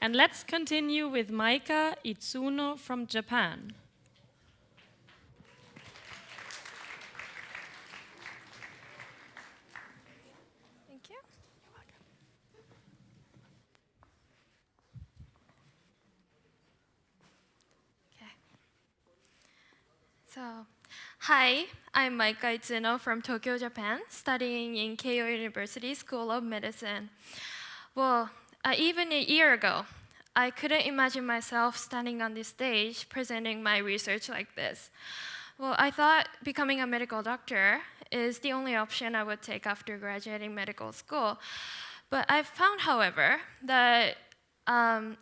And let's continue with Maika Itsuno from Japan. Thank you. Okay. So, hi, I'm Maika Itsuno from Tokyo, Japan, studying in Keio University School of Medicine. Well, even a year ago, I couldn't imagine myself standing on this stage presenting my research like this. Well, I thought becoming a medical doctor is the only option I would take after graduating medical school. But I've found, however, that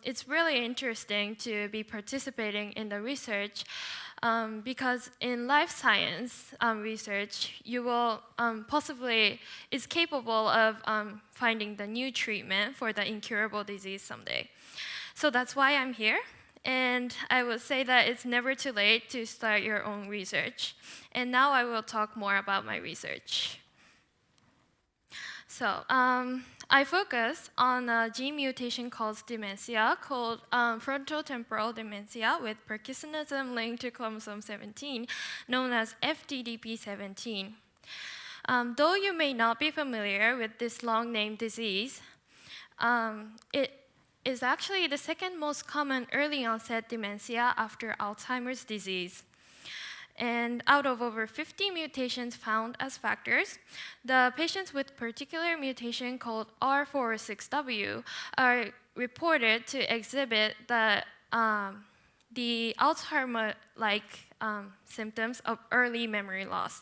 it's really interesting to be participating in the research because in life science research, you will possibly is capable of finding the new treatment for the incurable disease someday. So that's why I'm here. And I would say that it's never too late to start your own research. And now I will talk more about my research. So I focus on a gene mutation called dementia, called frontotemporal dementia with Parkinsonism linked to chromosome 17, known as FTDP17. Though you may not be familiar with this long-named disease, it is actually the second most common early onset dementia after Alzheimer's disease. And out of over 50 mutations found as factors, the patients with particular mutation called R406W are reported to exhibit the Alzheimer-like symptoms of early memory loss.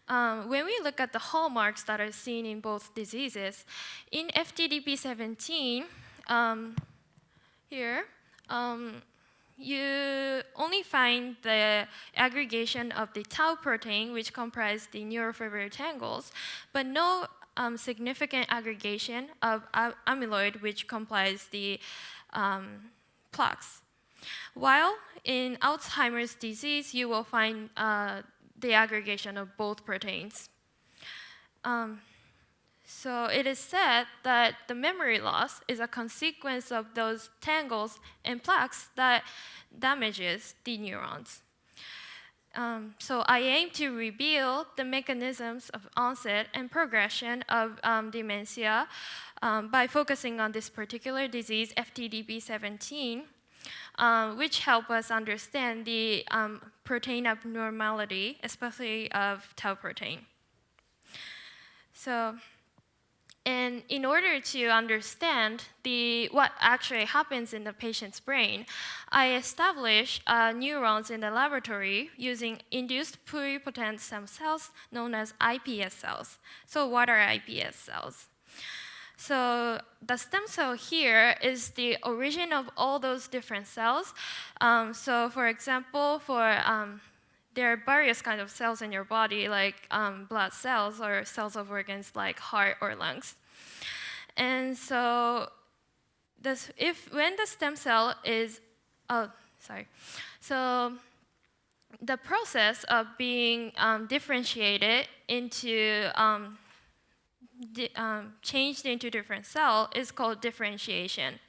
When we look at the hallmarks that are seen in both diseases, in FTDP17, here, you only find the aggregation of the tau protein, which comprise the neurofibril tangles, but no significant aggregation of amyloid, which comprise the plaques. While in Alzheimer's disease, you will find the aggregation of both proteins. So it is said that the memory loss is a consequence of those tangles and plaques that damages the neurons. So I aim to reveal the mechanisms of onset and progression of dementia by focusing on this particular disease, FTDP17, which help us understand the protein abnormality, especially of tau protein. So, and in order to understand what actually happens in the patient's brain, I established neurons in the laboratory using induced pluripotent stem cells known as iPS cells. So what are iPS cells? So the stem cell here is the origin of all those different cells. So for example, there are various kinds of cells in your body, like blood cells or cells of organs like heart or lungs. And so when the stem cell is, So the process of being differentiated into changed into different cell is called differentiation.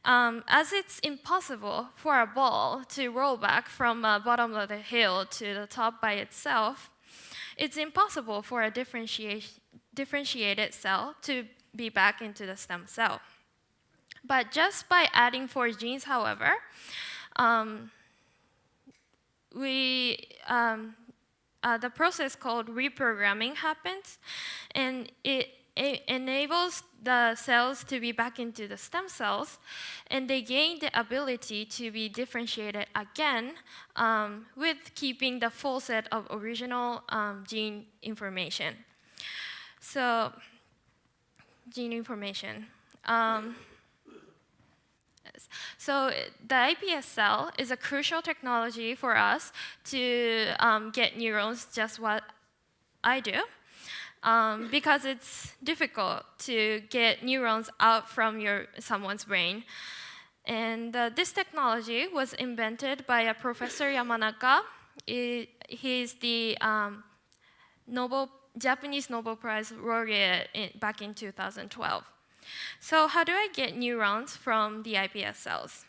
As it's impossible for a ball to roll back from the bottom of the hill to the top by itself, it's impossible for a differentiated cell to be back into the stem cell. But just by adding 4 genes, however, the process called reprogramming happens, and it enables the cells to be back into the stem cells, and they gain the ability to be differentiated again with keeping the full set of original gene information. So, gene information. So the iPS cell is a crucial technology for us to get neurons, just what I do, because it's difficult to get neurons out from someone's brain. And this technology was invented by a Professor Yamanaka. He's the Japanese Nobel Prize laureate back in 2012. So how do I get neurons from the iPS cells?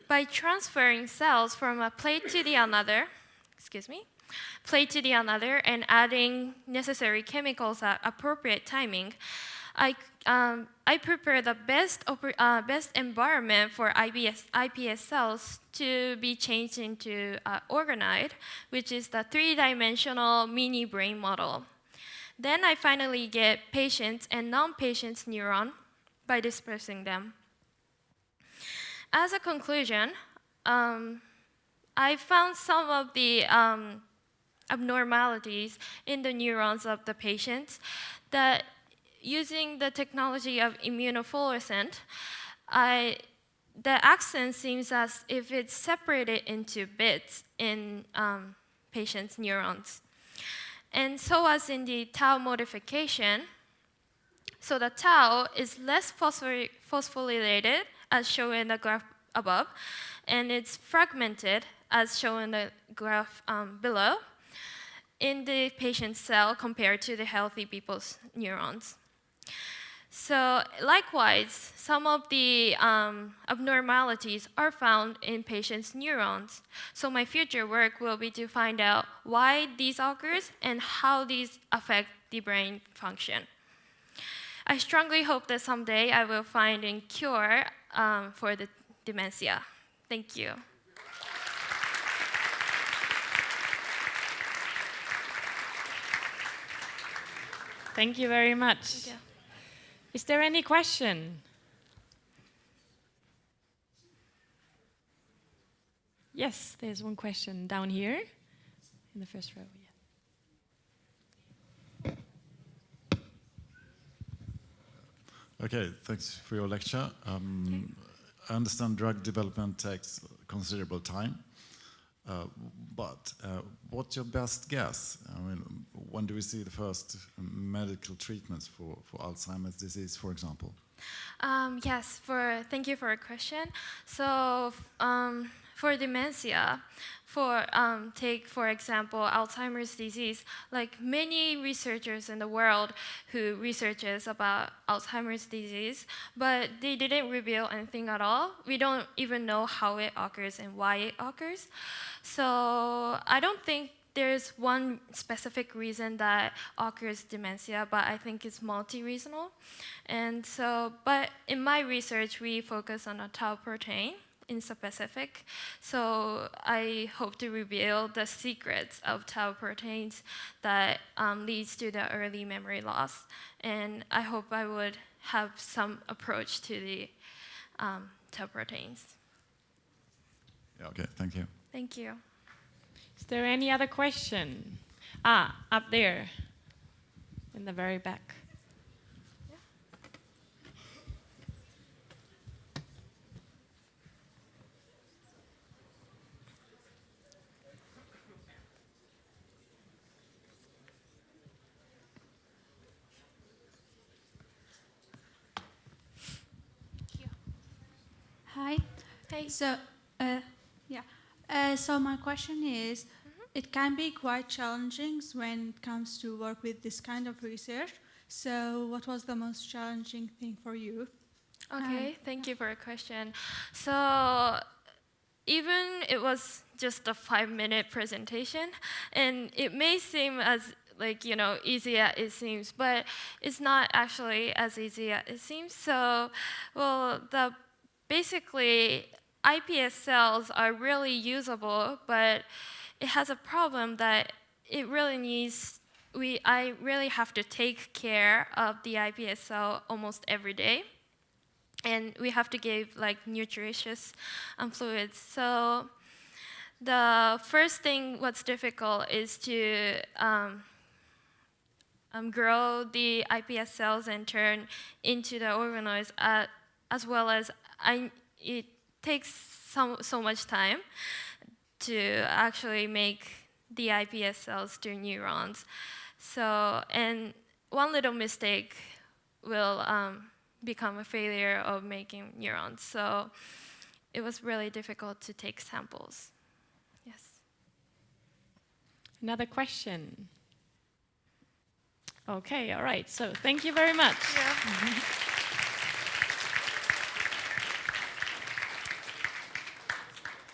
By transferring cells from a plate to the another, and adding necessary chemicals at appropriate timing, I prepare the best environment for iPS cells to be changed into organoid, which is the three-dimensional mini brain model. Then I finally get patients and non-patients neuron by dispersing them. As a conclusion, I found some of the abnormalities in the neurons of the patients that using the technology of immunofluorescent, the axon seems as if it's separated into bits in patients' neurons. And so as in the tau modification, so the tau is less phosphorylated, as shown in the graph above, and it's fragmented, as shown in the graph below, in the patient's cell compared to the healthy people's neurons. So likewise, some of the abnormalities are found in patients' neurons. So my future work will be to find out why these occurs and how these affect the brain function. I strongly hope that someday I will find a cure for the dementia. Thank you. Thank you very much. Thank you. Is there any question? Yes, there's one question down here in the first row. Yeah. Okay, thanks for your lecture. I understand drug development takes considerable time, but what's your best guess? I mean, when do we see the first medical treatments for Alzheimer's disease, for example? Yes, thank you for your question. So for dementia, take for example Alzheimer's disease, like many researchers in the world who researches about Alzheimer's disease, but they didn't reveal anything at all. We don't even know how it occurs and why it occurs. So I don't think there's one specific reason that occurs dementia, but I think it's multi-reasonal. And so, but in my research, we focus on a tau protein in specific. So I hope to reveal the secrets of tau proteins that leads to the early memory loss. And I hope I would have some approach to the tau proteins. Yeah, okay, thank you. Thank you. Is there any other question? Up there, in the very back. Hi. Hey. So, so my question is, it can be quite challenging when it comes to work with this kind of research. So, what was the most challenging thing for you? Okay, thank you for your question. So, even it was just a 5-minute presentation, and it may seem as easy as it seems, but it's not actually as easy as it seems. So, well, basically, iPS cells are really usable, but it has a problem that it really needs, I really have to take care of the iPS cell almost every day. And we have to give nutritious fluids. So the first thing what's difficult is to grow the iPS cells and turn into the organoids, as well as it takes so much time to actually make the iPS cells to neurons. So, and one little mistake will become a failure of making neurons. So it was really difficult to take samples. Yes. Another question? Okay, all right. So thank you very much. Yeah.